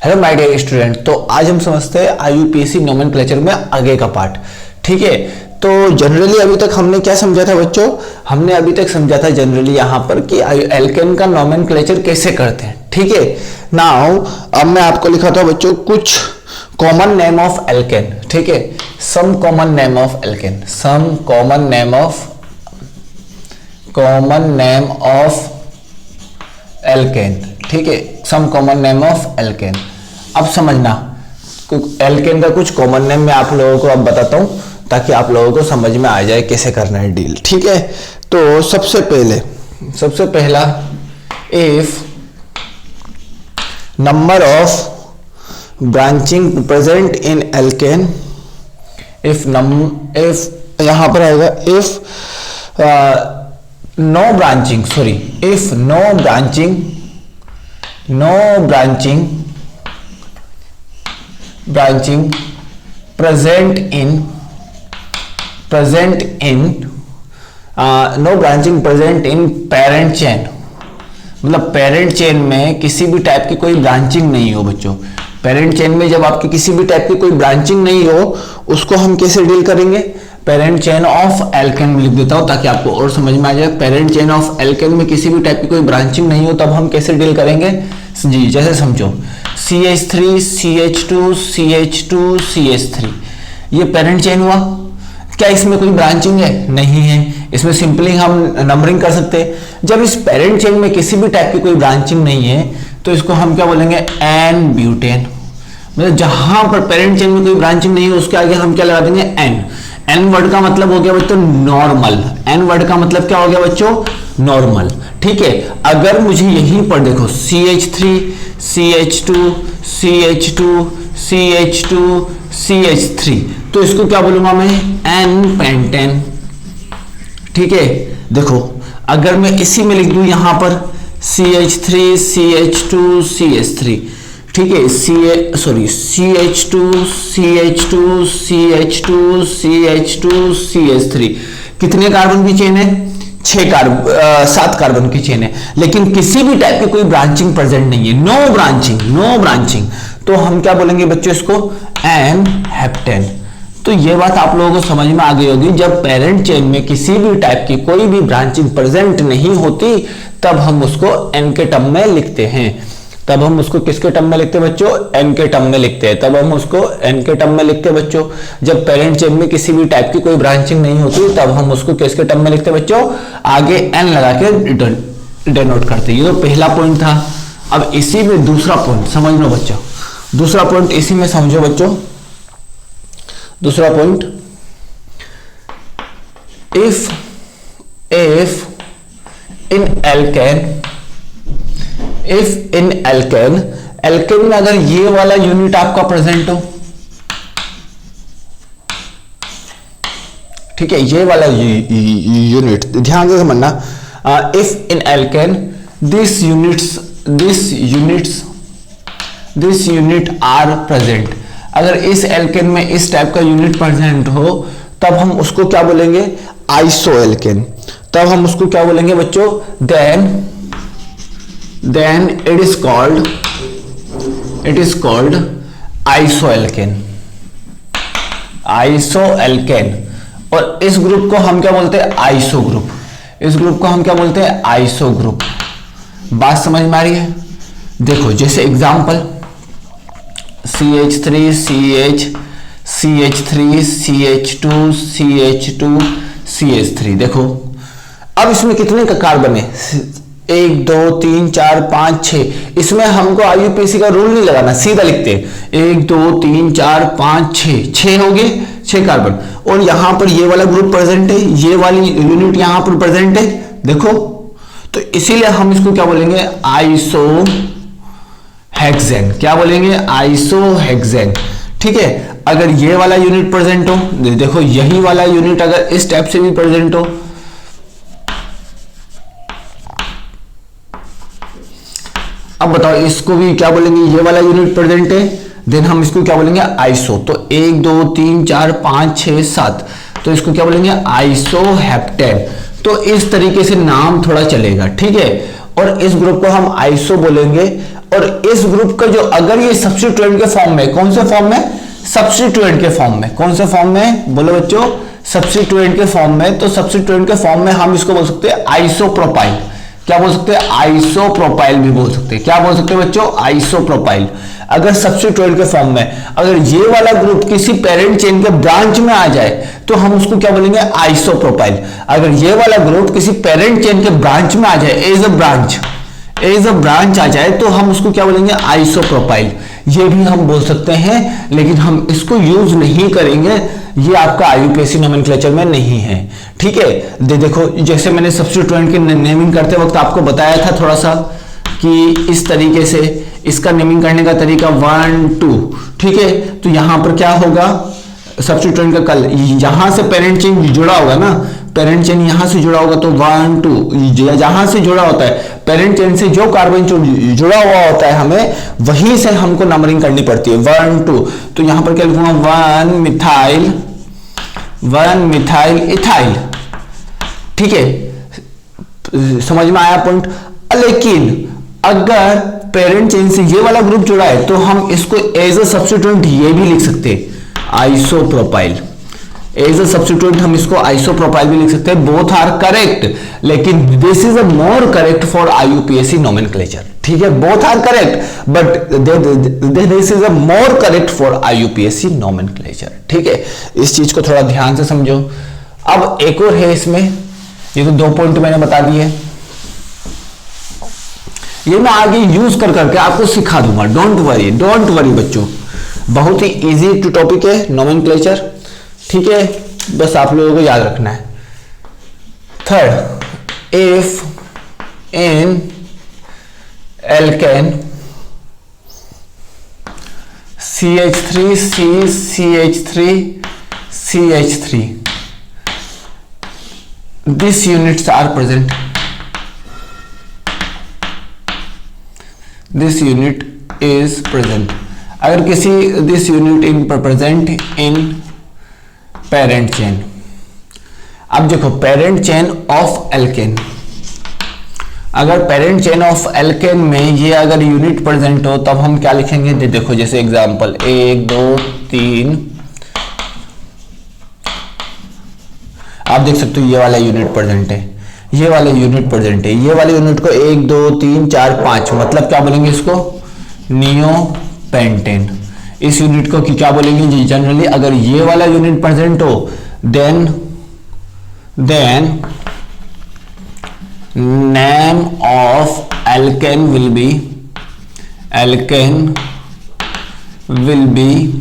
Hello my dear student. तो आज हम समझते हैं आईयूपीएसी नोमेनक्लेचर में आगे का पार्ट। ठीक है, तो जनरली अभी तक हमने क्या समझा था बच्चों? हमने अभी तक समझा था जनरली यहाँ पर कि एल्केन का नोमेनक्लेचर कैसे करते हैं। ठीक है, नाउ अब मैं आपको लिखा था बच्चों कुछ कॉमन नेम ऑफ एल्केन। ठीक है, some common name of alkane, some common name of alkane. ठीक है, some common name of alkane. अब समझना एल्केन का कुछ कॉमन नेम मैं आप लोगों को अब बताता हूं ताकि आप लोगों को समझ में आ जाए कैसे करना है डील। ठीक है, तो सबसे पहला if number of branching present in alkane, if यहां पर आएगा if no branching present in parent chain, मतलब पेरेंट चेन में किसी भी टाइप की कोई ब्रांचिंग नहीं हो बच्चों। पेरेंट चेन में जब आपकी किसी भी टाइप की कोई ब्रांचिंग नहीं हो उसको हम कैसे डील करेंगे? पेरेंट चेन ऑफ एल्केन में लिख देता हूं ताकि आपको और समझ में आ जाए। पेरेंट चेन ऑफ एल्केन में किसी भी टाइप की कोई ब्रांचिंग नहीं हो तब हम कैसे डील करेंगे जी, जैसे समझो CH3 CH2 CH2 CH3, ये पेरेंट चेन हुआ। क्या इसमें कोई ब्रांचिंग है? नहीं है। इसमें सिंपली हम नंबरिंग कर सकते हैं। जब इस पेरेंट चेन में किसी भी टाइप की कोई ब्रांचिंग नहीं है तो इसको हम क्या बोलेंगे? N butane. मतलब जहां पर पेरेंट चेन में कोई ब्रांचिंग नहीं है उसके आगे हम क्या लगा देंगे? एन। एन वर्ड का मतलब हो गया बच्चों नॉर्मल। एन वर्ड का मतलब क्या हो गया बच्चों? नॉर्मल। ठीक है, अगर मुझे यहीं पर देखो CH3 CH2 CH2 CH2 CH3 तो इसको क्या बोलूंगा मैं? N pentane. ठीक है, देखो अगर मैं इसी में लिख दूं यहां पर CH3 CH2 CH3, ठीक है, CH2 CH2 CH2 CH2 CH3, कितने कार्बन की चेन है? 7 कार्बन की चेन है, लेकिन किसी भी टाइप की कोई ब्रांचिंग प्रेजेंट नहीं है। नो ब्रांचिंग तो हम क्या बोलेंगे बच्चों? इसको एन हेप्टेन। तो ये बात आप लोगों को समझ में आ गई होगी। जब पेरेंट चेन में किसी भी टाइप की कोई भी ब्रांचिंग प्रेजेंट नहीं होती तब हम उसको एन के टर्म में लिखते हैं। तब हम उसको किसके टर्म में लिखते हैं बच्चों? एन के टर्म में लिखते हैं। तब हम उसको एन के टर्म में लिखते हैं बच्चों। जब पेरेंट चेन में किसी भी टाइप की कोई ब्रांचिंग नहीं होती तब हम उसको किसके टर्म में लिखते हैं बच्चों? आगे एन लगा के डिनोट करते हैं। ये तो पहला पॉइंट था। अब इसी में दूसरा पॉइंट समझ लो बच्चों। दूसरा पॉइंट इसी में समझो बच्चों। दूसरा पॉइंट, इफ इन एल्केन में अगर ये वाला यूनिट आपका प्रेजेंट हो, ठीक है, ये वाला यूनिट ध्यान से समझना। If in alkane this unit are present, अगर इस एल्केन में इस टाइप का यूनिट प्रेजेंट हो तब हम उसको क्या बोलेंगे? Iso alkane. तब हम उसको क्या बोलेंगे बच्चों? then it is called isoalkane। और इस ग्रुप को हम क्या बोलते हैं? Iso group. इस ग्रुप को हम क्या बोलते हैं? Iso group. बात समझ में आ रही है? देखो जैसे example CH3 CH3 CH2 CH2 CH3, देखो अब इसमें कितने का कार्बन है? 1 2 3 4 5 6। इसमें हमको आईयूपीएसी का रूल नहीं लगाना, सीधा लिखते हैं 1 2 3 4 5 6 हो गए 6 कार्बन। और यहां पर ये वाला ग्रुप प्रेजेंट है, ये वाली यूनिट यहां पर प्रेजेंट है, देखो। तो इसीलिए हम इसको क्या बोलेंगे? Iso hexane. क्या बोलेंगे? Iso hexane. ठीक है, अगर ये वाला यूनिट प्रेजेंट हो, देखो यही वाला यूनिट अगर इस टाइप से भी प्रेजेंट हो, अब बताओ इसको भी क्या बोलेंगे? ये वाला यूनिट प्रेजेंट है, देन हम इसको क्या बोलेंगे? आइसो। तो 1 2 3 4 5 6 7, तो इसको क्या बोलेंगे? Iso heptane. तो इस तरीके से नाम थोड़ा चलेगा। ठीक है, और इस ग्रुप को हम आइसो बोलेंगे और इस ग्रुप का जो अगर ये सब्स्टिट्यूएंट के फॉर्म में, कौन से फॉर्म में, सब्स्टिट्यूएंट के फॉर्म में, कौन से फॉर्म में बोलो बच्चों, सब्स्टिट्यूएंट के फॉर्म में, तो सब्स्टिट्यूएंट के फॉर्म में हम इसको बोल सकते हैं आइसोप्रोपाइल। क्या बोल सकते हैं, आइसोप्रोपाइल भी बोल सकते हैं। क्या बोल सकते हैं बच्चों, आइसोप्रोपाइल। अगर सब्स्टिट्यूएंट के फॉर्म में अगर ये वाला ग्रुप किसी पेरेंट चेन के ब्रांच में आ जाए तो हम उसको क्या बोलेंगे, आइसोप्रोपाइल। अगर ये वाला ग्रुप किसी पेरेंट चेन के ब्रांच में आ जाए, एज अ ब्रांच आ जाए, तो हम उसको क्या बोलेंगे, आइसोप्रोपाइल। ये भी हम बोल सकते हैं, लेकिन हम इसको यूज नहीं करेंगे, ये आपका आईयूपीएसी नोमेनक्लेचर में नहीं है। ठीक है, देखो जैसे मैंने सब्स्टिट्यूएंट की नेमिंग करते वक्त आपको बताया था थोड़ा सा कि इस तरीके से इसका नेमिंग करने का तरीका 1 2, ठीक है। तो यहां पर क्या होगा, सब्स्टिट्यूएंट का कल यहां से पेरेंट चेन जुड़ा होगा ना, पेरेंट चेन यहां से जुड़ा होगा तो 1 2, जहां से जुड़ा होता है पेरेंट चेन से जो कार्बन जुड़ा हुआ होता है हमें वहीं से हमको नंबरिंग करनी पड़ती है 1 2। तो यहां पर क्या लिखूंगा, 1 मिथाइल इथाइल। ठीक है, समझ में आया पॉइंट। लेकिन अगर पेरेंट चेन से ये वाला ग्रुप जुड़ा है तो हम इसको एज अ सब्स्टिट्यूएंट ये भी लिख सकते हैं, आइसोप्रोपाइल। एज अ सब्स्टिट्यूएंट हम इसको आइसोप्रोपाइल भी लिख सकते हैं। बोथ आर करेक्ट, लेकिन this is a more correct for IUPAC nomenclature. ठीक है, both are correct but this is a more correct for IUPAC nomenclature. ठीक है, इस चीज को थोड़ा ध्यान से समझो। अब एक और है इसमें, ये तो 2 पॉइंट मैंने बता दिए, ये मैं आगे यूज कर करके आपको सिखा दूंगा। डोंट वरी बच्चों, बहुत ही इजी टू टॉपिक है नोमेनक्लेचर। ठीक है, बस आप लोगों को याद रखना है। Third, if in alkane CH3 CH3 these units are present, this unit is present। अगर किसी this unit in present in parent chain, अब देखो पेरेंट चेन ऑफ एल्केन, अगर पेरेंट चेन ऑफ एल्केन में ये अगर यूनिट प्रेजेंट हो तब हम क्या लिखेंगे, देखो जैसे एग्जांपल 1 2 3, आप देख सकते हो ये वाला यूनिट प्रेजेंट है, ये वाला यूनिट प्रेजेंट है, ये वाले यूनिट को 1 2 3 4 5 मतलब क्या बोलेंगे इसको, नियोपेंटेन। इस यूनिट को क्या बोलेंगे जी, जनरली अगर ये वाला यूनिट प्रेजेंट हो then name of alkane will be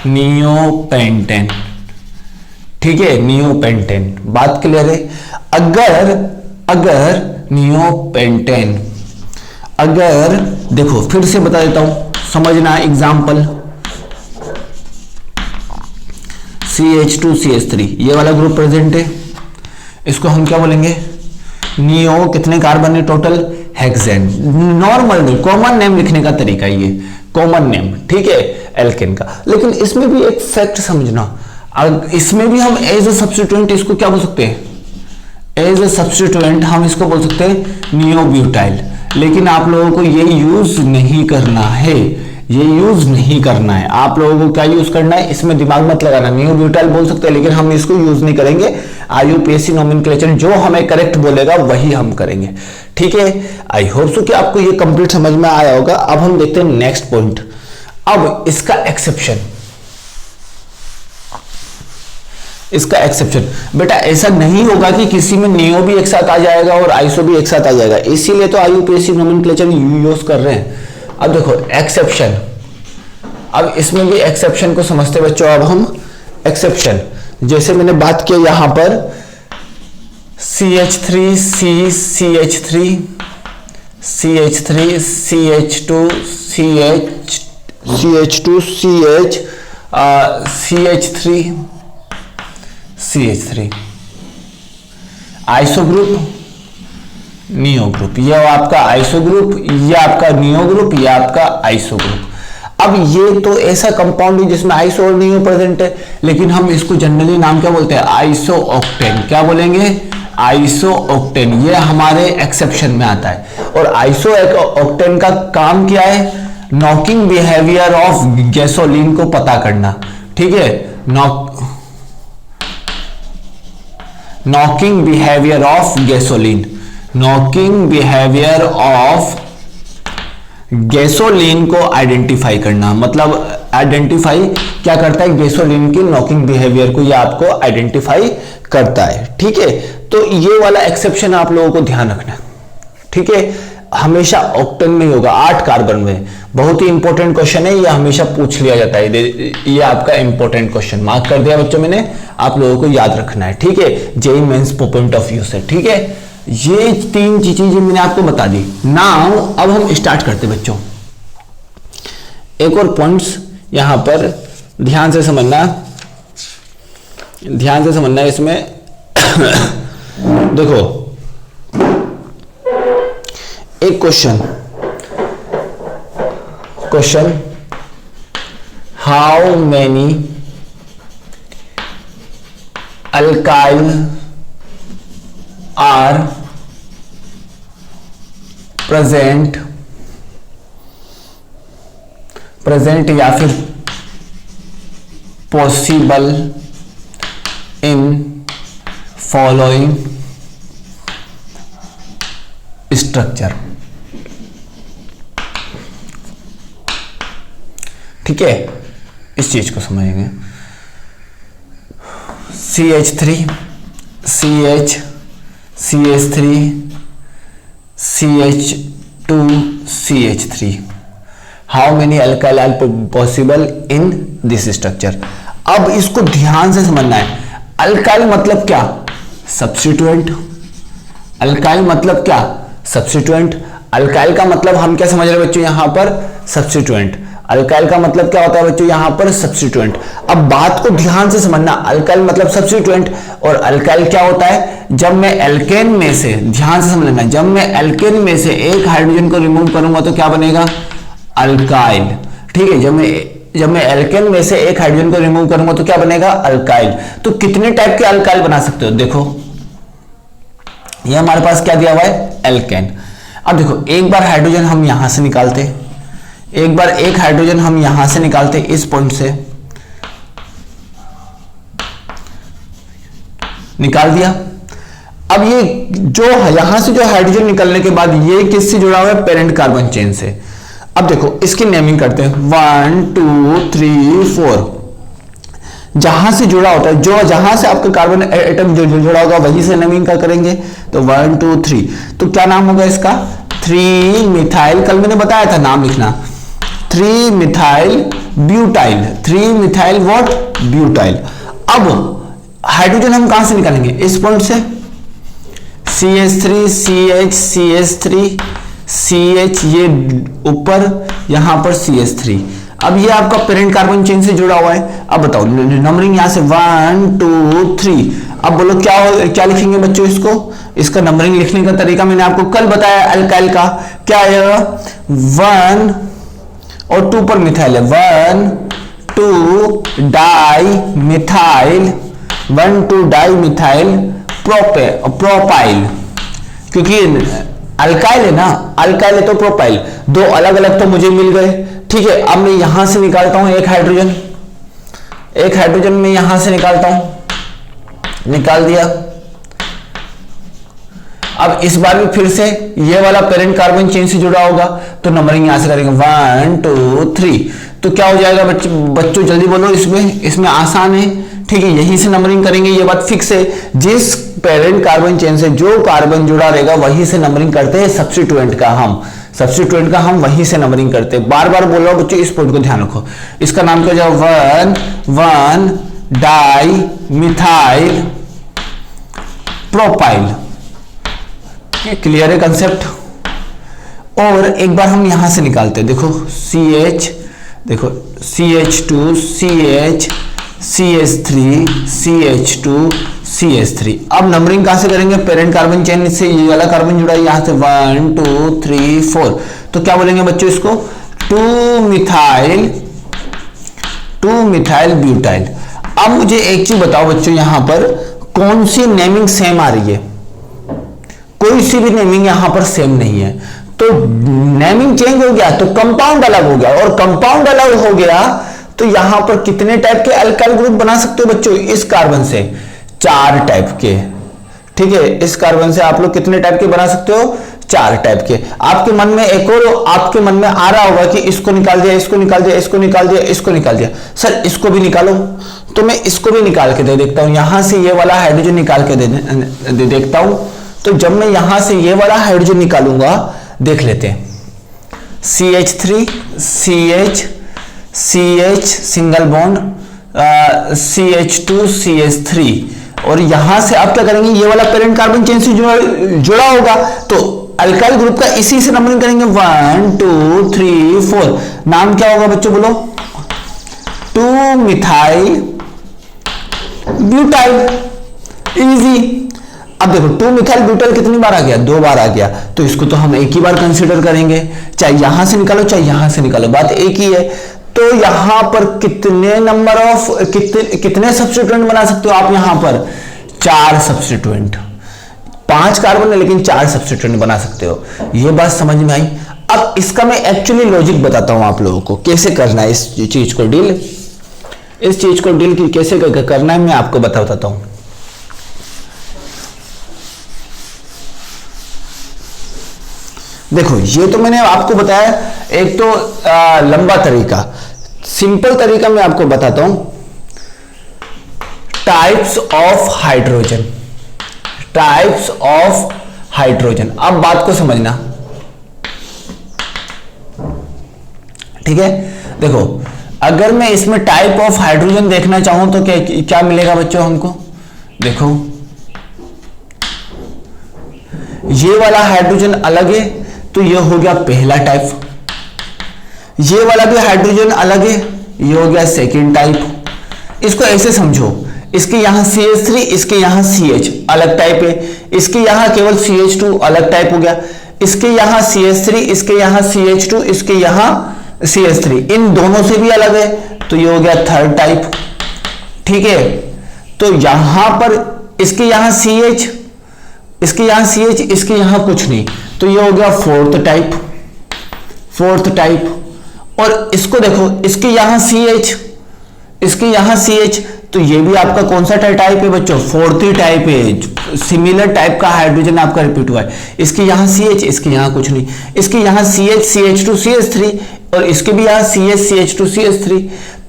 neopentane. ठीक है, नियोपेंटेन, बात क्लियर है। अगर नियोपेंटेन, अगर देखो फिर से बता देता हूं समझना, एग्जांपल CH2 CH3 ये वाला ग्रुप प्रेजेंट है, इसको हम क्या बोलेंगे, नियो, कितने कार्बन है total, hexane. Normal name, common name लिखने का तरीका ये कॉमन नेम, ठीक है, एल्केन का। लेकिन इसमें भी एक फैक्ट समझना, इसमें भी हम एज अ सब्स्टिट्यूएंट इसको क्या बोल सकते हैं, एज अ सब्स्टिट्यूएंट हम इसको बोल सकते हैं नियोब्यूटाइल। लेकिन आप लोगों को ये यूज नहीं करना है, ये यूज नहीं करना है। आप लोगों को क्या यूज करना है, इसमें दिमाग मत लगाना। नियोब्यूटाइल बोल सकते हैं लेकिन हम इसको यूज नहीं करेंगे। आईयूपीएसी नोमेनक्लेचर जो हमें करेक्ट बोलेगा वही हम करेंगे। ठीक है, आई होप सो कि आपको ये कंप्लीट समझ में आया होगा। अब हम देखते हैं नेक्स्ट पॉइंट। अब इसका एक्सेप्शन, इसका एक्सेप्शन बेटा ऐसा नहीं होगा कि किसी में नियो भी एक साथ आ जाएगा और आइसो भी एक साथ आ जाएगा, इसीलिए तो आईयूपीएसी नोमेनक्लेचर यूज कर रहे हैं। अब देखो एक्सेप्शन, अब इसमें भी एक्सेप्शन को समझते बच्चों। अब हम एक्सेप्शन, जैसे मैंने बात किया यहां पर CH3 CH3 CH3 CH2 CH2 CH3 CH3 iso group, neo group, ये आपका आइसो ग्रुप, ये आपका नियो ग्रुप, ये आपका आइसो ग्रुप। अब ये तो ऐसा कंपाउंड है जिसमें आइसो और नियो प्रेजेंट है, लेकिन हम इसको जनरली नाम क्या बोलते हैं, आइसो ऑक्टेन। क्या बोलेंगे, आइसो ऑक्टेन, ये हमारे एक्सेप्शन में आता है। और आइसो ऑक्टेन का काम क्या है? नॉकिंग बिहेवियर ऑफ गैसोलीन को पता करना, ठीक है। Knocking behaviour of gasoline, knocking behaviour of gasoline को आइडेंटिफाई करना, मतलब आइडेंटिफाई क्या करता है? गैसोलीन की नॉकिंग बिहेवियर को ये आपको आइडेंटिफाई करता है, ठीक है। तो ये वाला एक्सेप्शन आप लोगों को ध्यान रखना है, ठीक है। हमेशा ऑक्टेन में होगा, 8 कार्बन में। बहुत ही इंपॉर्टेंट क्वेश्चन है, ये हमेशा पूछ लिया जाता है। ये आपका इंपॉर्टेंट क्वेश्चन मार्क कर दिया बच्चों मैंने, आप लोगों को याद रखना है, ठीक है। JEE mains point of view से, ठीक है। ये 3 चीजें मैंने आपको बता दी। नाउ अब हम स्टार्ट करते बच्चों। एक और पॉइंट्स यहां पर ध्यान से समझना, ध्यान से समझना इसमें देखो एक question, how many alkyl are present या फिर पॉसिबल इन फॉलोइंग स्ट्रक्चर, ठीक है। इस चीज को समझेंगे। CH3 CH CH3 CH2 CH3, how many alkyl are possible in this structure. अब इसको ध्यान से समझना है। अल्काइल मतलब क्या? सब्स्टिट्यूएंट। अल्काइल मतलब क्या? सब्स्टिट्यूएंट। अल्काइल का मतलब हम क्या समझ रहे हैं बच्चों यहां पर? सब्स्टिट्यूएंट। अल्काइल का मतलब क्या होता है बच्चों यहां पर? सब्स्टिट्यूएंट। अब बात को ध्यान से समझना, अल्काइल मतलब सब्स्टिट्यूएंट। और अल्काइल क्या होता है? जब मैं एल्केन में से, ध्यान से समझना, जब मैं एल्केन में से एक हाइड्रोजन को रिमूव करूंगा तो क्या बनेगा? अल्काइल, ठीक है। जब मैं एल्केन में से एक हाइड्रोजन को रिमूव करूंगा तो क्या बनेगा? अल्काइल। तो कितने टाइप के अल्काइल बना सकते हो? देखो ये हमारे पास क्या दिया हुआ है? एल्केन। अब देखो एक बार हाइड्रोजन हम यहां से निकालते, एक बार एक हाइड्रोजन हम यहां से निकालते इस पॉइंट से, निकाल दिया। अब ये जो यहां से जो हाइड्रोजन निकलने के बाद ये किससे जुड़ा हुआ है? पेरेंट कार्बन चेन से। अब देखो इसकी नेमिंग करते हैं, 1 2 3 4। जहां से जुड़ा होता है, जो जहां से आपका कार्बन एटम जो जुड़ा होगा वही से नेमिंग का करेंगे। तो 1 2 3, तो क्या नाम होगा इसका? 3 मिथाइल, कल मैंने बताया था नाम लिखना, 3 methyl butyl. 3 methyl what? Butyl. अब हाइड्रोजन हम कहां से निकालेंगे? इस पॉइंट से, CH3 CH CH3 CH, ये ऊपर, यहां पर CH3। अब ये आपका पेरेंट कार्बन चेन से जुड़ा हुआ है। अब बताओ नंबरिंग यहां से 1 2 3। अब बोलो क्या लिखेंगे बच्चों इसको? इसका नंबरिंग लिखने का तरीका मैंने आपको कल बताया अल्काइल का। क्या है? 1 और 2 पर मिथाइल है, 1 2 di methyl, 1 2 di methyl propyl. क्योंकि अल्काइल है ना, अल्काइल है तो प्रोपाइल, दो अलग अलग तो मुझे मिल गए, ठीक है। अब मैं यहां से निकालता हूं एक हाइड्रोजन, एक हाइड्रोजन में यहां से निकालता हूं, निकाल दिया। अब इस बार भी फिर से ये वाला पेरेंट कार्बन चेन से जुड़ा होगा तो नंबरिंग यहां से करेंगे 1 2 3। तो क्या हो जाएगा बच्चों जल्दी बोलो, इसमें आसान है, ठीक है। यहीं से नंबरिंग करेंगे, ये बात फिक्स है। जिस पेरेंट कार्बन चेन से जो कार्बन जुड़ा रहेगा वहीं से नंबरिंग करते हैं। सब्स्टिट्यूएंट का हम वहीं से नंबरिंग करते हैं। बार बार बोल रहा हूं बच्चों, इस पॉइंट को ध्यान रखो। इसका नाम क्या हो जाएगा? 1 डाई मिथाइल प्रोपाइल। क्लियर है कंसेप्ट? और एक बार हम यहां से निकालते हैं, देखो CH, देखो CH2 CH CH3 CH2 CH3। अब नंबरिंग कहां से करेंगे? पेरेंट कार्बन चेन से ये वाला कार्बन जुड़ा है, यहां से 1 2 3 4। तो क्या बोलेंगे बच्चों इसको? 2 मिथाइल ब्यूटाइल। अब मुझे एक चीज बताओ बच्चों, यहां पर कौन सी नेमिंग सेम आ रही है? कोई सी भी नेमिंग यहां पर सेम नहीं है, तो नेमिंग चेंज हो गया तो कंपाउंड अलग हो गया, और कंपाउंड अलग हो गया तो यहां पर कितने टाइप के अल्काइल ग्रुप बना सकते हो बच्चों? इस कार्बन से 4 टाइप के। ठीक है, इस कार्बन से आप लोग कितने टाइप के बना सकते हो? 4 टाइप के। आपके मन में एक और आपके मन में आ रहा होगा कि इसको निकाल दिया, इसको निकाल दिया, इसको निकाल दिया, इसको निकाल दिया, सर इसको भी निकालो। तो मैं इसको भी निकाल के दे देखता हूं, यहां से ये वाला हाइड्रोजन निकाल के दे देखता हूं। तो जब मैं यहां से ये वाला हाइड्रोजन निकालूंगा, देख लेते हैं, CH3 CH CH single bond CH2 CH3, और यहां से आप क्या करेंगे, ये वाला पेरेंट कार्बन चेन से जुड़ा होगा, तो अल्काइल ग्रुप का इसी से नंबरिंग करेंगे 1 2 3 4। नाम क्या होगा बच्चों, बोलो? 2 मिथाइल ब्यूटाइल। इजी। अब देखो 2 मिथाइल ब्यूटाइल कितनी बार आ गया? 2 बार आ गया, तो इसको तो हम एक ही बार कंसीडर करेंगे, चाहे यहां से निकालो चाहे यहां से निकालो, बात एक ही है। तो यहां पर कितने नंबर ऑफ कितने सब्स्टिट्यूएंट बना सकते हो आप? यहां पर 4 सब्स्टिट्यूएंट। 5 कार्बन है लेकिन 4 सब्स्टिट्यूएंट बना सकते हो। ये बात समझ में आई? अब इसका मैं एक्चुअली लॉजिक बताता हूं आप लोगों को, कैसे करना है इस चीज को डील। इस चीज को डील कैसे करना है मैं आपको बताता हूं। देखो, ये तो मैंने आपको बताया एक तो लंबा तरीका, सिंपल तरीका मैं आपको बताता हूं। Types of hydrogen, types of hydrogen. अब बात को समझना, ठीक है? देखो, अगर मैं इसमें टाइप ऑफ हाइड्रोजन देखना चाहूं तो क्या मिलेगा बच्चों हमको? देखो, ये वाला हाइड्रोजन अलग है तो ये हो गया पहला टाइप, ये वाला भी हाइड्रोजन अलग है, ये हो गया सेकंड टाइप। इसको ऐसे समझो, इसके यहां CH3, इसके यहां CH अलग टाइप है, इसके यहां केवल CH2 अलग टाइप हो गया, इसके यहां CH3, इसके यहां CH2, इसके यहां CH3, इन दोनों से भी अलग है, तो ये हो गया थर्ड टाइप। ठीक है, तो यहां पर इसके यहां CH, इसके यहां CH, इसके यहां कुछ नहीं, तो ये हो गया फोर्थ टाइप, फोर्थ टाइप। और इसको देखो, इसके यहां CH, इसके यहां CH, तो ये भी आपका कौन सा टाइप है बच्चों? फोर्थ ही टाइप है। सिमिलर टाइप का हाइड्रोजन आपका रिपीट हुआ है। इसके यहां CH, इसके यहां कुछ नहीं, इसके यहां CH CH2 CH3, और इसके भी यहां CH CH2 CH3।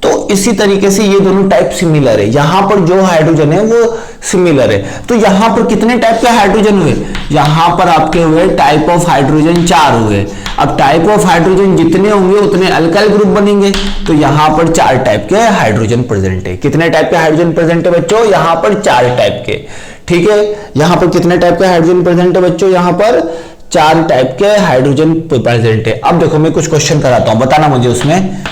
तो इसी तरीके से ये दोनों टाइप सिमिलर है, यहां पर जो हाइड्रोजन है वो सिमिलर है। तो यहां पर कितने टाइप के हाइड्रोजन हुए? यहां पर आपके हुए टाइप ऑफ हाइड्रोजन 4 हुए। अब टाइप ऑफ हाइड्रोजन जितने होंगे उतने अल्काइल ग्रुप बनेंगे, तो यहां पर 4 टाइप के हाइड्रोजन प्रेजेंट है। कितने टाइप के हाइड्रोजन प्रेजेंट है बच्चों? यहां पर 4 टाइप के। ठीक है, यहां पर कितने टाइप के हाइड्रोजन प्रेजेंट है बच्चों? यहां पर 4 टाइप के हाइड्रोजन प्रेजेंट है। अब देखो, मैं कुछ क्वेश्चन कराता हूं, बताना मुझे उसमें।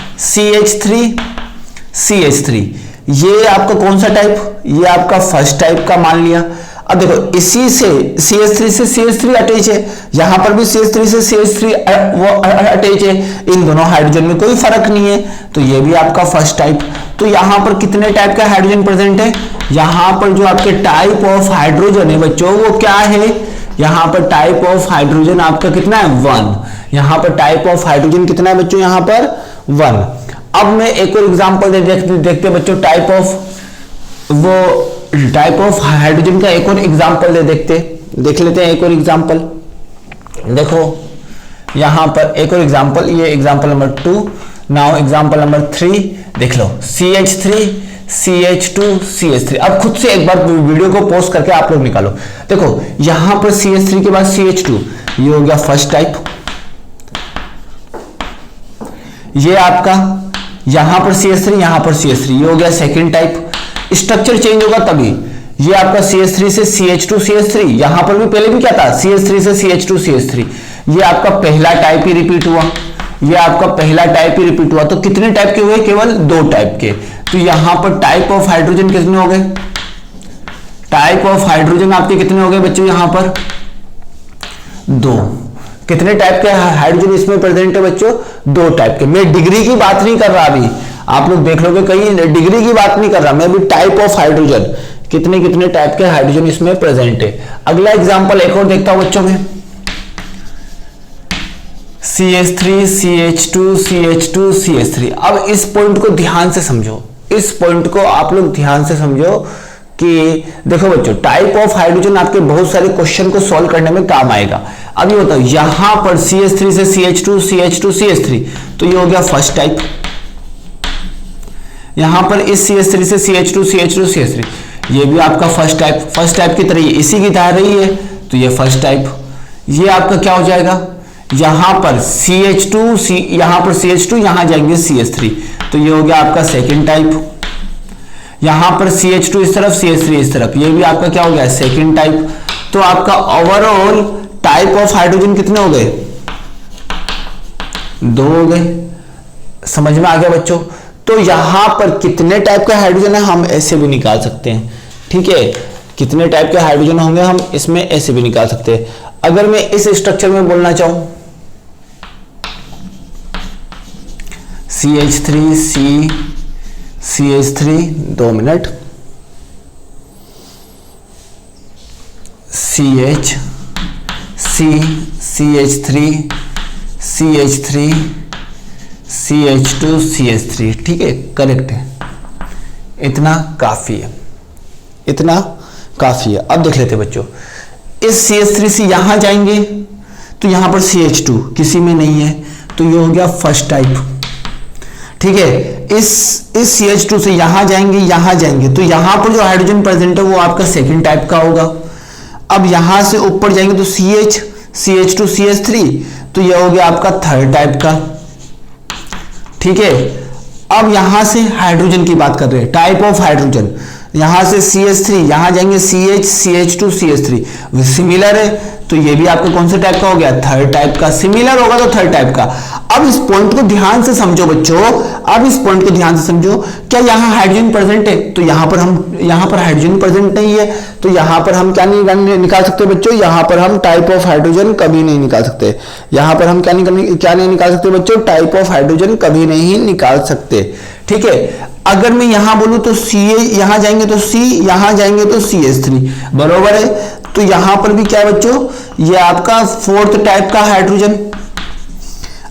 CH3 ये आपका कौन सा टाइप? ये आपका फर्स्ट टाइप का मान लिया। अब देखो, इसी से CH3 से CH3 अटैच है, यहां पर भी CH3 से CH3 वो अटैच है, इन दोनों हाइड्रोजन में कोई फर्क नहीं है, तो ये भी आपका फर्स्ट टाइप। तो यहां पर कितने टाइप का हाइड्रोजन प्रेजेंट है? यहां पर जो आपके टाइप ऑफ हाइड्रोजन है बच्चों वो क्या है? यहां पर टाइप ऑफ हाइड्रोजन आपका कितना है? 1। यहां पर टाइप ऑफ हाइड्रोजन कितना है बच्चों? यहां पर 1। अब मैं एक और एग्जांपल देखते बच्चों, टाइप ऑफ हाइड्रोजन का एक और एग्जांपल देख लेते हैं। एक और एग्जांपल देखो, यहां पर एक और एग्जांपल, ये example number 2। Now example number 3 देख लो, CH3 CH2 CH3। अब खुद से एक बार वीडियो को पॉज करके आप लोग निकालो। देखो, यहां पर CH3 के बाद CH2, ये हो गया फर्स्ट टाइप। ये आपका यहां पर CH3, यहां पर CH3, ये हो गया सेकंड टाइप। स्ट्रक्चर चेंज होगा तभी। ये आपका CH3 से CH2 CH3, यहां पर भी पहले भी क्या था? CH3 से CH2 CH3। ये आपका पहला टाइप ही रिपीट हुआ, ये आपका पहला टाइप ही रिपीट हुआ। तो कितने टाइप के हुए? केवल 2 टाइप के। तो यहां पर टाइप ऑफ हाइड्रोजन कितने हो गए? टाइप ऑफ हाइड्रोजन आपके कितने हो गए बच्चों? यहां पर 2। कितने टाइप के हाइड्रोजन इसमें प्रेजेंट है बच्चों? 2 टाइप के। मैं डिग्री की बात नहीं कर रहा, अभी आप लोग देख लोगे कहीं डिग्री की बात नहीं कर रहा, मैं अभी टाइप ऑफ हाइड्रोजन कितने कितने टाइप के हाइड्रोजन इसमें प्रेजेंट है। अगला एग्जांपल एक और देखता हूं बच्चों में, CH3 CH2 CH2 CH3। अब इस पॉइंट को ध्यान से समझो, इस पॉइंट को आप लोग ध्यान से समझो कि देखो बच्चों, टाइप ऑफ हाइड्रोजन आपके बहुत सारे क्वेश्चन को सॉल्व करने में काम आएगा। अब ये बताओ, यहां पर CH3 से CH2 CH2 CH3, तो ये हो गया फर्स्ट टाइप। यहां पर इस CH3 से CH2 CH2 CH3, ये भी आपका फर्स्ट टाइप की तरह इसी की तरह रही है, तो ये फर्स्ट टाइप। ये आपका क्या हो जाएगा, यहां पर CH2 यहां पर CH2, यहां जाएंगे CH3, तो ये हो गया आपका सेकेंड टाइप। यहां पर CH2 इस तरफ, CH3 इस तरफ, ये भी आपका क्या हो गया, सेकेंड टाइप। तो आपका ओवरऑल टाइप ऑफ हाइड्रोजन कितने हो गए, 2 हो गए। समझ में आ गया बच्चों। तो यहां पर कितने टाइप के हाइड्रोजन है हम ऐसे भी निकाल सकते हैं, ठीक है, कितने टाइप के हाइड्रोजन होंगे हम इसमें ऐसे भी निकाल सकते हैं। अगर मैं इस स्ट्रक्चर में बोलना चाहूं, CH3 CH3, 2 minute, CH CH3 CH3 CH2 CH3, ठीक है, करेक्ट है, इतना काफी है, इतना काफी है। अब देख लेते हैं बच्चों, इस CH3 से यहां जाएंगे तो यहां पर CH2 किसी में नहीं है, तो ये हो गया फर्स्ट टाइप, ठीक है। इस CH2 से यहां जाएंगे तो यहां पर जो हाइड्रोजन प्रेजेंट है वो आपका सेकंड टाइप का होगा। अब यहां से ऊपर जाएंगे तो CH2 CH3, तो ये हो गया आपका थर्ड टाइप का, ठीक है। अब यहां से हाइड्रोजन की बात कर रहे हैं, टाइप ऑफ हाइड्रोजन, यहां से CH3 यहां जाएंगे CH2 CH3, सिमिलर है, तो ये भी आपका कौन सा टाइप का हो गया, थर्ड टाइप का। सिमिलर होगा तो थर्ड टाइप का। अब इस पॉइंट को ध्यान से समझो बच्चों, अब इस पॉइंट को ध्यान से समझो, क्या यहां हाइड्रोजन प्रेजेंट है, तो यहां पर हाइड्रोजन प्रेजेंट नहीं है, तो यहां पर हम क्या नहीं निकाल सकते बच्चों, यहां पर हम टाइप ऑफ हाइड्रोजन कभी नहीं निकाल सकते। यहां पर हम क्या नहीं निकाल सकते बच्चों, टाइप ऑफ हाइड्रोजन कभी नहीं निकाल सकते, ठीक है। अगर मैं यहां बोलूं तो यहां जाएंगे तो C, यहां जाएंगे तो CH3, बरोबर है। तो यहां पर भी क्या है बच्चों, ये आपका फोर्थ टाइप का हाइड्रोजन।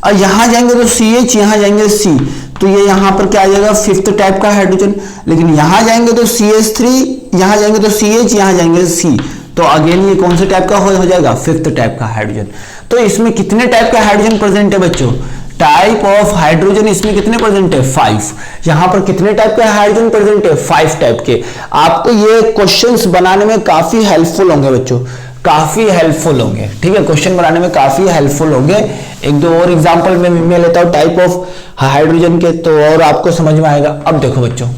और यहां जाएंगे तो CH, यहां जाएंगे C, तो ये यहां पर क्या आ जाएगा, फिफ्थ टाइप का हाइड्रोजन। लेकिन यहां जाएंगे तो CH3, यहां जाएंगे तो CH, यहां जाएंगे C, तो अगेन ये कौन से टाइप का हो जाएगा, फिफ्थ टाइप का हाइड्रोजन। तो इसमें कितने टाइप का हाइड्रोजन प्रेजेंट है बच्चों, टाइप ऑफ हाइड्रोजन इसमें कितने प्रेजेंट है, 5। यहां पर कितने टाइप के हाइड्रोजन प्रेजेंट है, 5 टाइप के। आपको ये क्वेश्चंस बनाने में काफी हेल्पफुल होंगे बच्चों, काफी हेल्पफुल होंगे, ठीक है, क्वेश्चन बनाने में काफी हेल्पफुल होंगे। एक दो और एग्जांपल मैं लेता हूं टाइप ऑफ हाइड्रोजन के, तो और आपको समझ में आएगा। अब देखो बच्चों,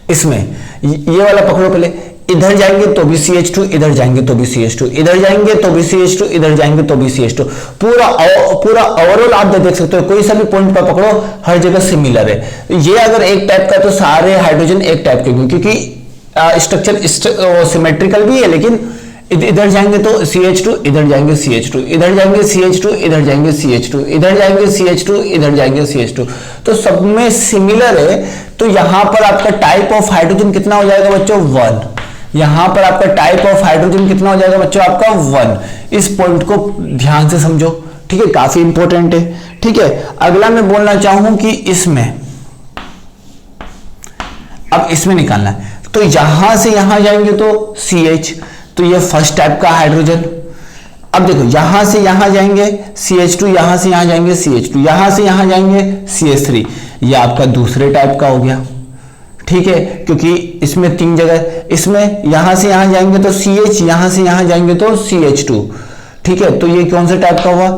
इसमें ये वाला पकड़ो पहले, इधर जाएंगे तो भी CH2, इधर जाएंगे तो भी CH2, इधर जाएंगे तो भी CH2, इधर जाएंगे तो भी CH2, पूरा ओवरऑल आप देख सकते हो, कोई सा भी पॉइंट पर पकड़ो हर जगह सिमिलर है। ये अगर एक टाइप का तो सारे हाइड्रोजन एक टाइप के, क्योंकि स्ट्रक्चर सिमेट्रिकल भी है, लेकिन इधर जाएंगे तो CH2, इधर जाएंगे CH2, इधर जाएंगे CH2, इधर जाएंगे CH2, इधर जाएंगे CH2, इधर जाएंगे CH2, तो सब में सिमिलर है। तो यहां पर आपका टाइप ऑफ हाइड्रोजन कितना हो जाएगा बच्चों, 1। यहां पर आपका टाइप ऑफ हाइड्रोजन कितना हो जाएगा बच्चों, आपका 1। इस पॉइंट को ध्यान से समझो, ठीक है, काफी इंपॉर्टेंट है, ठीक है। अगला मैं बोलना चाहूं कि इसमें, अब इसमें निकालना है, तो यहां से यहां जाएंगे तो CH, तो ये फर्स्ट टाइप का हाइड्रोजन। अब देखो, यहां से यहां जाएंगे CH2, यहां से यहां जाएंगे CH2, यहां से यहां जाएंगे CH3, ये आपका दूसरे टाइप का हो गया, ठीक है, क्योंकि इसमें 3 जगह, इसमें यहां से यहां जाएंगे तो CH, यहां से यहां जाएंगे तो CH2, ठीक है, तो ये कौन सा टाइप का हुआ,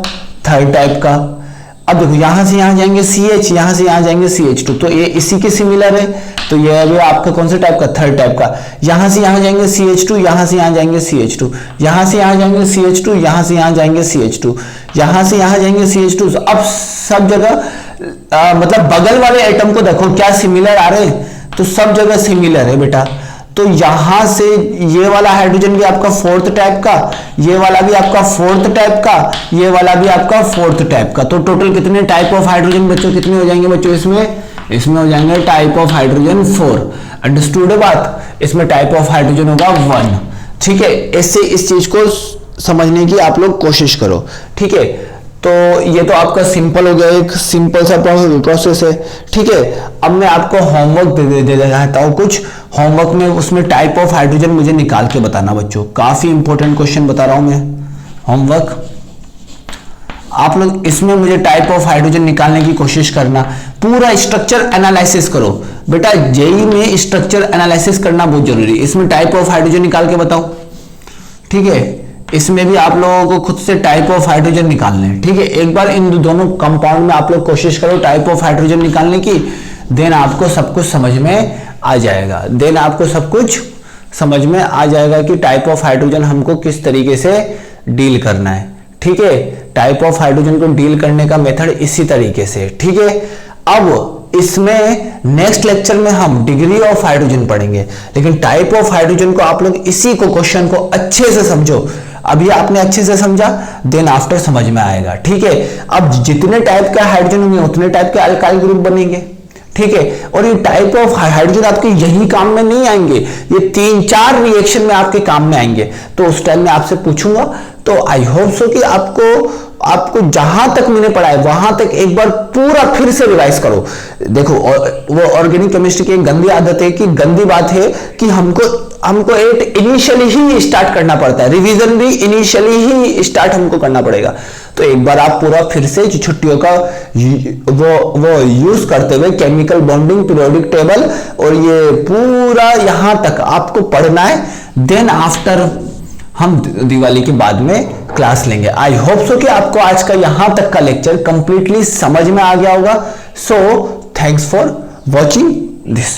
थर्ड टाइप का। अब देखो, यहां से यहां जाएंगे CH, यहां से यहां जाएंगे CH2, तो ये इसी के सिमिलर है, तो ये भी आपका कौन सा टाइप का, थर्ड टाइप का। यहां से यहां जाएंगे CH2, यहां से यहां जाएंगे CH2, यहां से यहां जाएंगे CH2, यहां से यहां जाएंगे CH2, यहां से यहां जाएंगे CH2। अब सब जगह मतलब बगल वाले एटम को देखो क्या सिमिलर आ रहे हैं, तो सब जगह सिमिलर है बेटा। तो यहां से ये वाला हाइड्रोजन भी आपका फोर्थ टाइप का, ये वाला भी आपका फोर्थ टाइप का, ये वाला भी आपका फोर्थ टाइप का। तो टोटल कितने टाइप ऑफ हाइड्रोजन बच्चों कितने हो जाएंगे बच्चों, इसमें इसमें हो जाएंगे टाइप ऑफ हाइड्रोजन 4। अंडरस्टूड है बात? इसमें टाइप ऑफ हाइड्रोजन होगा 1। ठीक है, इससे इस चीज को समझने की आप लोग कोशिश करो। ठीक है, तो ये तो आपका सिंपल हो गया, एक सिंपल सा प्रोसेस है। ठीक है, अब मैं आपको होमवर्क दे देता हूं कुछ। होमवर्क में उसमें टाइप ऑफ हाइड्रोजन मुझे निकाल के बताना बच्चों, काफी इंपॉर्टेंट क्वेश्चन बता रहा हूं मैं। होमवर्क आप लोग इसमें मुझे टाइप ऑफ हाइड्रोजन निकालने की कोशिश करना, पूरा स्ट्रक्चर एनालिसिस करो बेटा। जेई में स्ट्रक्चर एनालिसिस करना बहुत जरूरी है। इसमें टाइप ऑफ हाइड्रोजन निकाल के बताओ। ठीक है, इसमें भी आप लोगों को खुद से टाइप ऑफ हाइड्रोजन निकालने हैं। ठीक है, एक बार इन दोनों कंपाउंड में आप लोग कोशिश करो टाइप ऑफ हाइड्रोजन निकालने की, देन आपको सब कुछ समझ में आ जाएगा। देन आपको सब कुछ समझ में आ जाएगा कि टाइप ऑफ हाइड्रोजन हमको किस तरीके से डील करना है। ठीक है, टाइप ऑफ हाइड्रोजन को डील करने का मेथड इसी तरीके से। ठीक है, अब इसमें नेक्स्ट लेक्चर में हम डिग्री ऑफ हाइड्रोजन पढ़ेंगे, लेकिन टाइप ऑफ हाइड्रोजन को आप लोग इसी को क्वेश्चन को अच्छे से समझो। अभी आपने अच्छे से समझा, देन आफ्टर समझ में आएगा। ठीक है, अब जितने टाइप के हाइड्रोजन होंगे उतने टाइप के अल्काइल ग्रुप बनेंगे। ठीक है, और ये टाइप ऑफ हाइड्रोजन आपके यही काम में नहीं आएंगे, ये 3-4 रिएक्शन में आपके काम में आएंगे। तो उस टाइम में आपसे पूछूंगा, तो आई होप सो कि आपको जहां तक मैंने पढ़ा है वहां तक एक बार पूरा फिर से रिवाइज करो। देखो, वो ऑर्गेनिक केमिस्ट्री की एक गंदी आदत है, कि गंदी बात है कि हमको एक इनिशियली ही स्टार्ट करना पड़ता है, रिवीजन भी इनिशियली ही स्टार्ट हमको करना पड़ेगा। तो एक बार आप पूरा फिर से छुट्टियों का वो यूज करते हुए केमिकल बॉन्डिंग, पीरियोडिक टेबल और ये पूरा यहां तक आपको पढ़ना है। देन आफ्टर हम दिवाली के बाद में क्लास लेंगे। आई होप सो कि आपको आज का यहां तक का लेक्चर कंप्लीटली समझ में आ गया होगा। So thanks for watching this.